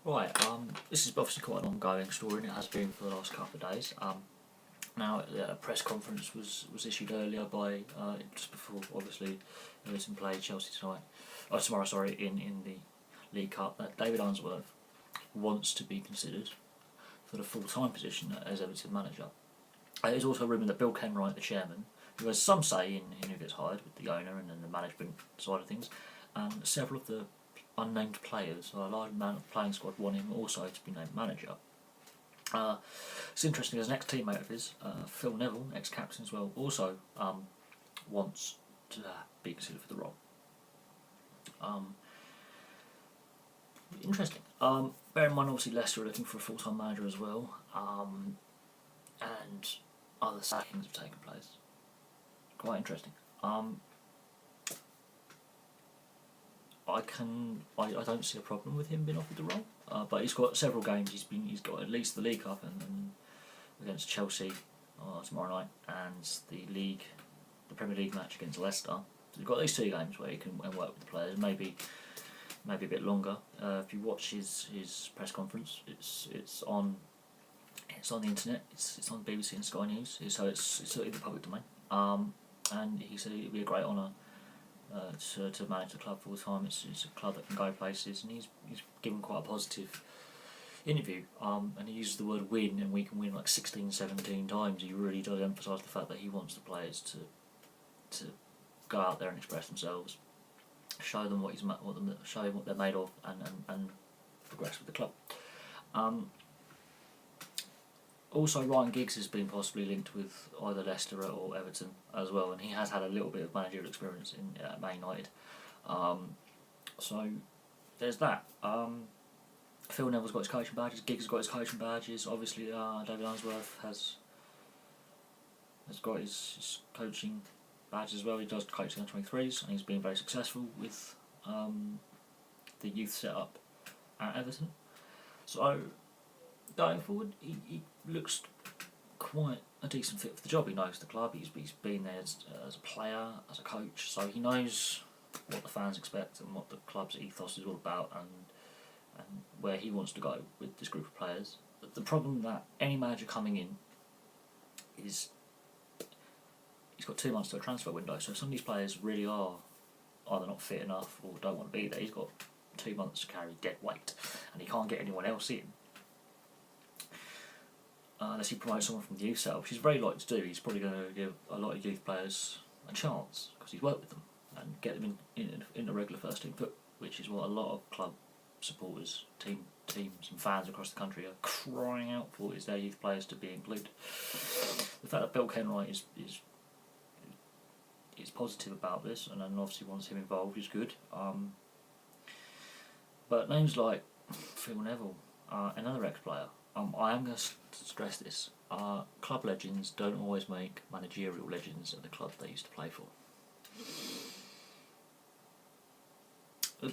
Right, this is obviously quite an ongoing story, and it has been for the last couple of days. Now, a press conference was issued earlier by, just before, obviously, Everton play Chelsea tomorrow, in the League Cup, that David Unsworth wants to be considered for the full-time position as Everton manager. There's also a rumour that Bill Kenwright, the chairman, who has some say in who gets hired with the owner and then the management side of things, and several of the unnamed players, so a large amount of the playing squad, want him also to be named manager. It's interesting, as an ex-teammate of his, Phil Neville, ex-captain as well, also wants to be considered for the role. Interesting. Bear in mind, obviously, Leicester are looking for a full-time manager as well, and other sackings have taken place. Quite interesting. I don't see a problem with him being offered the role, but he's got several games. He's got at least the League Cup and against Chelsea tomorrow night, and the Premier League match against Leicester. So he's got these 2 games where he can work with the players. Maybe a bit longer. If you watch his press conference, it's on the internet. It's on BBC and Sky News, so it's in the public domain. And he said it'd be a great honour to manage the club full time. It's a club that can go places, and he's given quite a positive interview. And he uses the word win, and we can win like 16, 17 times. He really does emphasise the fact that he wants the players to go out there and express themselves, show them show them what they're made of, and progress with the club. Also, Ryan Giggs has been possibly linked with either Leicester or Everton as well, and he has had a little bit of managerial experience in Man United. So there's that. Phil Neville's got his coaching badges. Giggs has got his coaching badges. Obviously, David Unsworth has got his coaching badge as well. He does coaching on 23s, and he's been very successful with the youth setup at Everton. So going forward, he looks quite a decent fit for the job. He knows the club. He's been there as a player, as a coach, so he knows what the fans expect and what the club's ethos is all about, and where he wants to go with this group of players. But the problem that any manager coming in is he's got 2 months to a transfer window. So if some of these players really are either not fit enough or don't want to be there, he's got 2 months to carry dead weight, and he can't get anyone else in. Unless he promotes someone from the youth setup, which he's very likely to do. He's probably going to give a lot of youth players a chance because he's worked with them and get them in the regular first team foot, which is what a lot of club supporters, teams and fans across the country are crying out for, is their youth players to be included. The fact that Bill Kenwright is positive about this and obviously wants him involved is good. But names like Phil Neville, another ex-player, I am going to stress this. Club legends don't always make managerial legends at the club they used to play for.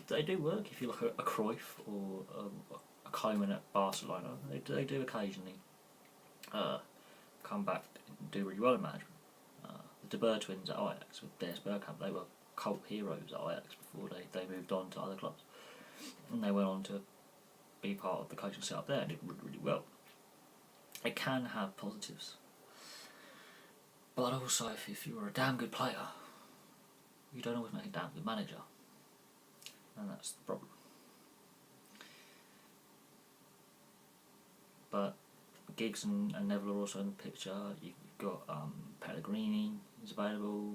They do work. If you look at a Cruyff or a Koeman at Barcelona, they do occasionally come back and do really well in management. The De Boer twins at Ajax with Dennis Bergkamp, they were cult heroes at Ajax before they moved on to other clubs, and they went on to be part of the coaching setup there and did really well. It can have positives, but also if you're a damn good player, you don't always make a damn good manager, and that's the problem. But Giggs and Neville are also in the picture. You've got Pellegrini is available,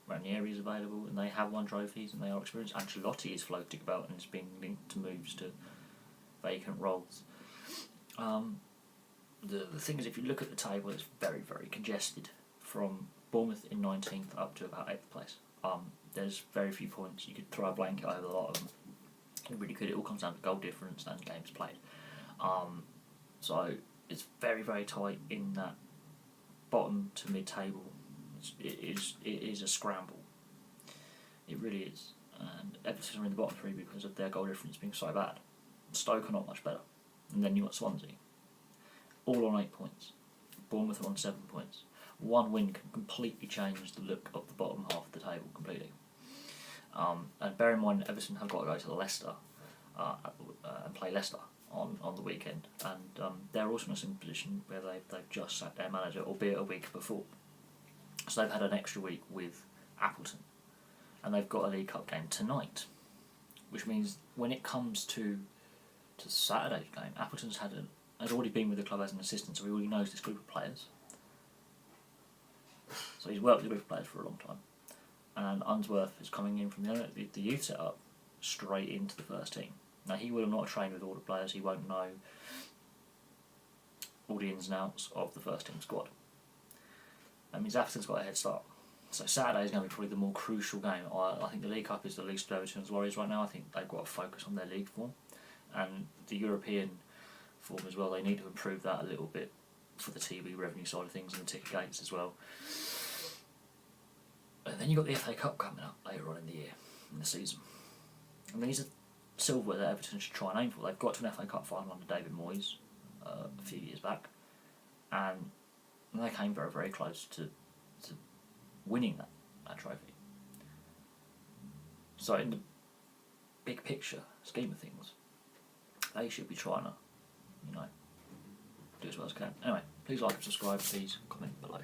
Ranieri is available, and they have won trophies and they are experienced. Ancelotti is floating about and is being linked to moves to vacant roles. The thing is, if you look at the table, it's very, very congested from Bournemouth in 19th up to about 8th place. There's very few points. You could throw a blanket over a lot of them. You really could. It all comes down to goal difference and games played. So it's very, very tight in that bottom to mid-table. It is a scramble. It really is. And Everton are in the bottom 3 because of their goal difference being so bad. Stoke are not much better. And then you've got Swansea, all on 8 points. Bournemouth are on 7 points. One win can completely change the look of the bottom half of the table completely. And bear in mind, Everton have got to go to Leicester and play Leicester on the weekend, and they're also in a similar position where they've just sacked their manager, albeit a week before. So they've had an extra week with Appleton, and they've got a League Cup game tonight, which means when it comes to Saturday's game, Appleton's has already been with the club as an assistant, so he already knows this group of players. So he's worked with the group of players for a long time, and Unsworth is coming in from the youth setup straight into the first team. Now he will have not trained with all the players, he won't know all the ins and outs of the first team squad. That means Everton's got a head start. So Saturday is going to be probably the more crucial game. I think the League Cup is the least of Everton's worries right now. I think they've got to focus on their league form. And the European form as well, they need to improve that a little bit for the TV revenue side of things and the ticket gates as well. And then you've got the FA Cup coming up later on in the year, in the season. And these are silverware that Everton should try and aim for. They've got to an FA Cup final under David Moyes a few years back, and they came very, very close to winning that trophy. So in the big picture scheme of things, they should be trying to, do as well as can. Anyway, please like and subscribe, please comment below.